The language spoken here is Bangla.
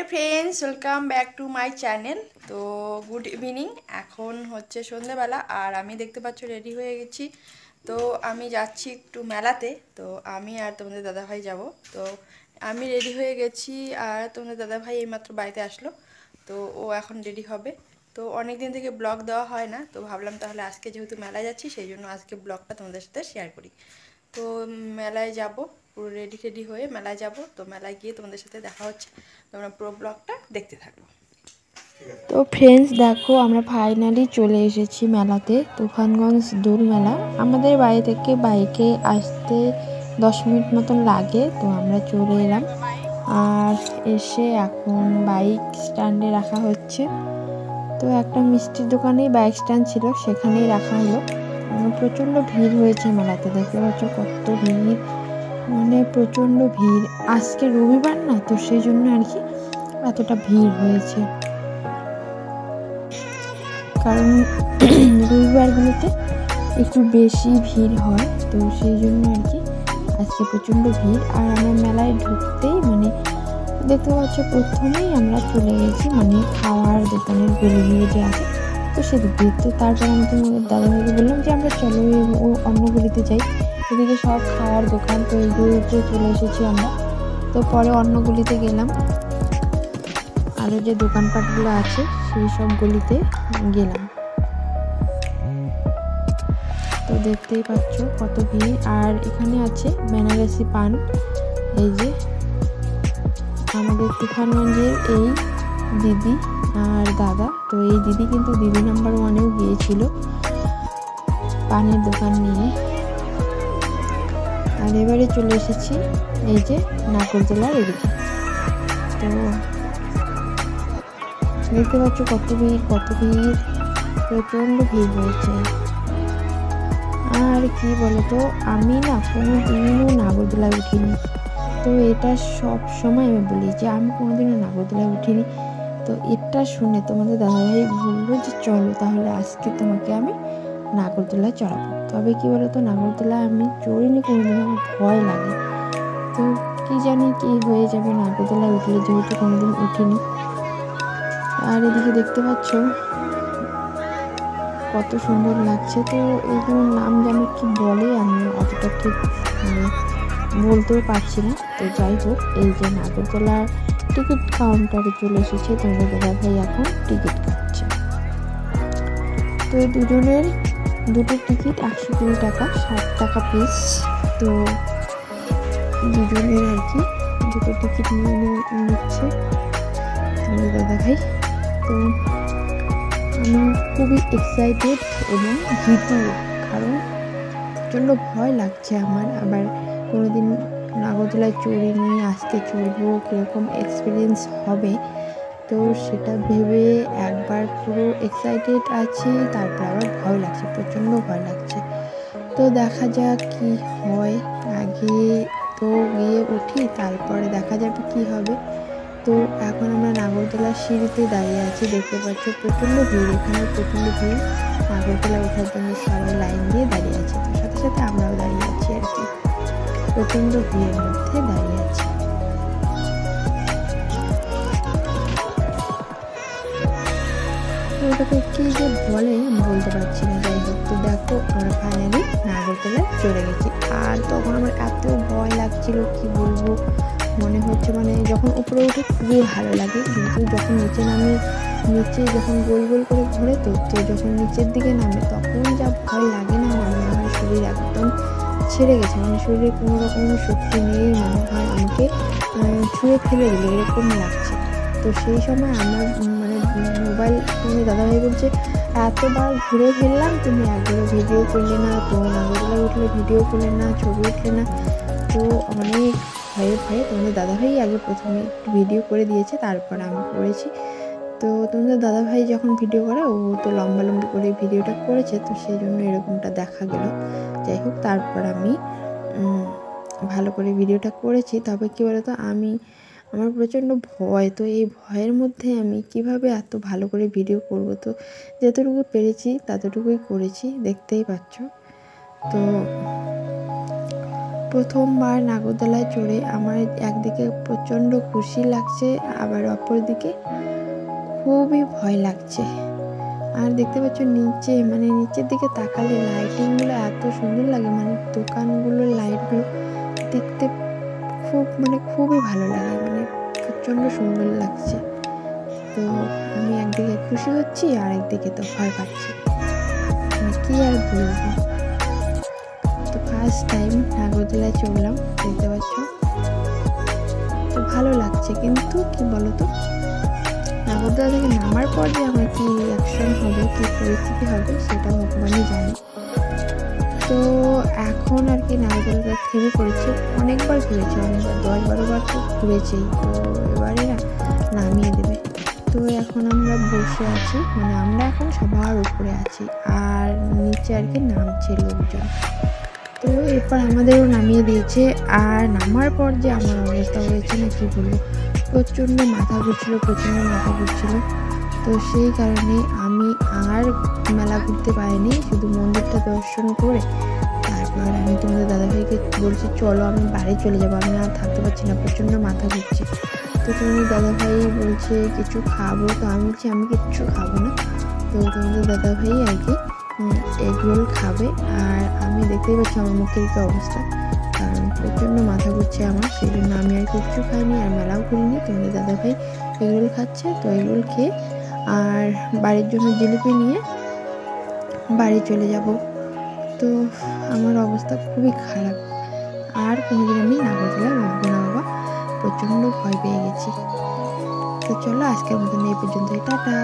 Hello friends, welcome back to my channel. তো গুড ইভিনিং। এখন হচ্ছে সন্ধেবেলা আর আমি দেখতে পাচ্ছ রেডি হয়ে গেছি। তো আমি যাচ্ছি একটু মেলাতে। তো আমি আর তোমাদের দাদাভাই যাব। তো আমি রেডি হয়ে গেছি আর তোমাদের দাদাভাই এইমাত্র বাড়িতে আসলো। তো ও এখন রেডি হবে। তো অনেক দিন থেকে ব্লগ দেওয়া হয় না, তো ভাবলাম তাহলে আজকে যেহেতু মেলায় যাচ্ছি সেই জন্য আজকে ব্লগটা তোমাদের সাথে শেয়ার করি। তো মেলায় যাব, পুরো রেডি রেডি হয়ে মেলায় যাব। তো মেলায় গিয়ে তোমাদের সাথে দেখা হচ্ছে, তোমরা পুরো ব্লগটা দেখতে থাকো। তো ফ্রেন্ডস দেখো, আমরা ফাইনালি চলে এসেছি মেলাতে। তুফানগঞ্জ দোল মেলা। আমাদের বাড়ি থেকে বাইকে আসতে 10 মিনিট মতন লাগে। তো আমরা চলে এলাম আর এসে এখন বাইক স্ট্যান্ডে রাখা হচ্ছে। তো একটা মিষ্টির দোকানেই বাইক স্ট্যান্ড ছিল, সেখানেই রাখা হলো। প্রচণ্ড ভিড় হয়েছে মেলাতে, দেখতে পাচ্ছ কত ভিড়, মানে প্রচণ্ড ভিড়। আজকে রবিবার না, তো সেই জন্য আর কি এতটা ভিড় হয়েছে। কারণ রবিবারগুলোতে একটু বেশি ভিড় হয়, তো সেই জন্য আর কি আজকে প্রচণ্ড ভিড়। আর আমরা মেলায় ঢুকতেই মানে দেখতে পাচ্ছ প্রথমেই আমরা চলে গেছি মানে খাওয়ার দোকানের গলিগুলো যে আছে, তো সেদিক দিয়ে। তো তারপর আমি তোমাদের দাদাভাইকে বললাম যে আমরা চলো ও অন্য গলিতে যাই, এদিকে সব খাওয়ার দোকান, তো এইগুলোতে চলে এসেছি আমরা। তো পরে অন্য গলিতে গেলাম, আরও যে দোকানপাটগুলো আছে সেই সব গলিতে গেলাম। তো দেখতেই পাচ্ছ কত ভিড়। আর এখানে আছে বেনারসি পান। এই যে আমাদের তুফানগঞ্জের এই দিদি আর দাদা, তো এই দিদি কিন্তু দিদি নাম্বার 1-এও গিয়েছিল পানের দোকান নিয়ে। আর এবারে চলে এসেছি এই যে নাগরদোলার এদিকে। তো দেখতে পাচ্ছ কত ভিড়, প্রচণ্ড ভিড় হয়েছে। আর কি বলতো, আমি না কোনো দিনও নাগরদোলায় উঠিনি। তো এটা সব সময় আমি বলি যে আমি কোনোদিনও নাগরদোলায় উঠিনি। তো এটা শুনে তোমাদের দাদাভাই বললো যে চলো তাহলে আজকে তোমাকে আমি নাগরদোলায় চড়াবো। তবে কি বলতো, নাগরদোলায় আমি চড়িনি কোনোদিনও, আমার ভয় লাগে। তো কি জানি কি হয়ে যাবে নাগরদোলায় উঠলে, যেহেতু কোনোদিন উঠিনি। আর এদিকে দেখতে পাচ্ছ কত সুন্দর লাগছে। তো এইগুলোর নাম যেন কি বলে, আমি অতটা ঠিক মানে বলতেও পারছি না। তো যাই হোক, এই যে নাগরদোলার টিকিট কাউন্টারে চলে এসেছে, তোমাদের দাদাভাই এখন টিকিট কাটছে। তো দুজনের দুটো টিকিট 120 টাকা, 60 টাকা পিস। তো দুজনের আর কি দুটো টিকিট নিচ্ছে তোমাদের দাদাভাই। তো আমি খুবই এক্সাইটেড এবং ভীতু, কারণ প্রচণ্ড ভয় লাগছে আমার। আবার কোনোদিন নাগরদোলায় চড়িনি, আজকে চড়বো, কীরকম এক্সপিরিয়েন্স হবে, তো সেটা ভেবে একবার পুরো এক্সাইটেড আছি, তারপর আবার ভয় লাগছে, প্রচণ্ড ভয় লাগছে। তো দেখা যাক কি হয়, আগে তো গিয়ে উঠি, তারপরে দেখা যাবে কি হবে। তো এখন আমরা নাগরদোলার সিঁড়িতে দাঁড়িয়ে আছি, দেখতে পাচ্ছ প্রচণ্ড ভিড়, এখানে প্রচণ্ড ভিড়। নাগরদোলা ওঠার জন্য সবাই লাইন দিয়ে দাঁড়িয়ে আছে, তো সাথে সাথে আমরাও দাঁড়িয়ে আছি আর কি, প্রচণ্ড ভিড়ের মধ্যে দাঁড়িয়ে আছি। তো ওটাকে কী যে বলে আমি বলতে পারছি না। যাই হোক, তো দেখো আমরা ফাইনালি নাগরদোলায় চলে গেছি। আর তখন আমার এত ভয় লাগছিল কি বলবো, মনে হচ্ছে মানে যখন উপরে উঠে খুবই ভালো লাগে, কিন্তু যখন নিচে নামে, নিচে যখন গোল গোল করে ঘোরে, তো যখন নিচের দিকে নামে তখন যা ভয় লাগে না, মনে হয় শরীর একদম ছেড়ে গেছে, মানে শরীরে কোনো রকম শক্তি নেই, মনে হয় আমাকে ছুঁয়ে ফেলে দিল এরকম লাগছে। তো সেই সময় আমার মানে মোবাইল, তুমি দাদাভাই বলছে এতবার ঘুরে ফেললাম, তুমি একবারও ভিডিও করলে না, তো নাগরদোলায় উঠলে ভিডিও করলে না, ছবি উঠলে না। তো অনেক ভয়ে ভয়ে তোমাদের দাদাভাই আগে প্রথমে একটু ভিডিও করে দিয়েছে, তারপর আমি করেছি। তো তোমাদের দাদাভাই যখন ভিডিও করে, ও তো লম্বা লম্বি করে ভিডিওটা করেছে, তো সেই জন্য এরকমটা দেখা গেল। যাই হোক, তারপর আমি ভালো করে ভিডিওটা করেছি। তবে কী বলতো, আমার প্রচণ্ড ভয়, তো এই ভয়ের মধ্যে আমি কিভাবে এত ভালো করে ভিডিও করব। তো যতটুকু পেরেছি ততটুকুই করেছি, দেখতেই পাচ্ছ। তো প্রথমবার নাগরদোলায় চড়ে আমার একদিকে প্রচণ্ড খুশি লাগছে, আবার অপরদিকে খুবই ভয় লাগছে। আর দেখতে পাচ্ছ নিচে, মানে নিচের দিকে তাকালে লাইটিংগুলো এত সুন্দর লাগে, মানে দোকানগুলোর লাইটগুলো দেখতে খুবই ভালো লাগে, মানে প্রচণ্ড সুন্দর লাগছে। তো আমি একদিকে খুশি হচ্ছি আর একদিকে তো ভয় পাচ্ছি, মানে কি আর বলবো। তো ফার্স্ট টাইম নাগরদোলায় চড়লাম, দেখতে পাচ্ছ, তো ভালো লাগছে। কিন্তু কি বলতো, নাগরদোলা থেকে নামার পর যে আমার কি রিয়াকশন হবে, কি পরিস্থিতি হবে, সেটা ভগবানই জানে। তো এখন আর কি নাগরদোলাটা থেমে পড়েছে, অনেকবার ঘুরেছে, অনেকবার 10-12 বার তো ঘুরেছেই। তো এবারে না নামিয়ে দেবে। তো এখন আমরা বসে আছি, মানে আমরা এখন সবার উপরে আছি, আর নিচে আর কি নামছে লোকজন। তো এরপর আমাদেরও নামিয়ে দিয়েছে। আর নামার পর যে আমার অবস্থা হয়েছে না কি বলবো, প্রচণ্ড মাথা ঘুরছিল। তো সেই কারণে আমি আর মেলা ঘুরতে পারিনি, শুধু মন্দিরটা দর্শন করে তারপর আমি তোমাদের দাদাভাইকে বলছি চলো আমি বাড়ি চলে যাবো, আমি আর থাকতে পারছি না, প্রচণ্ড মাথা ঘুরছে। তো তোমাদের দাদাভাই বলছে কিছু খাবো, তো আমি বলছি আমি কিচ্ছু খাবো না। তো তোমাদের দাদাভাই আর কি এগ রোল খাবে, আর আমি দেখতেই পাচ্ছি আমার মুখের কি অবস্থা, কারণ প্রচণ্ড মাথা ঘুরছে আমার, সেই জন্য আমি আর কিচ্ছু খাইনি আর মেলাও ঘুরিনি। তোমাদের দাদাভাই এগ রোল খাচ্ছে, তো এগ রোল খেয়ে আর বাড়ির জন্য জিলিপি নিয়ে বাড়ি চলে যাব। তো আমার অবস্থা খুবই খারাপ, আর কোনোদিন আমি নাগরদোলায় উঠবো না বাবা, প্রচণ্ড ভয় পেয়ে গেছি। তো চলো আজকের মতন এই পর্যন্তই, টাটা।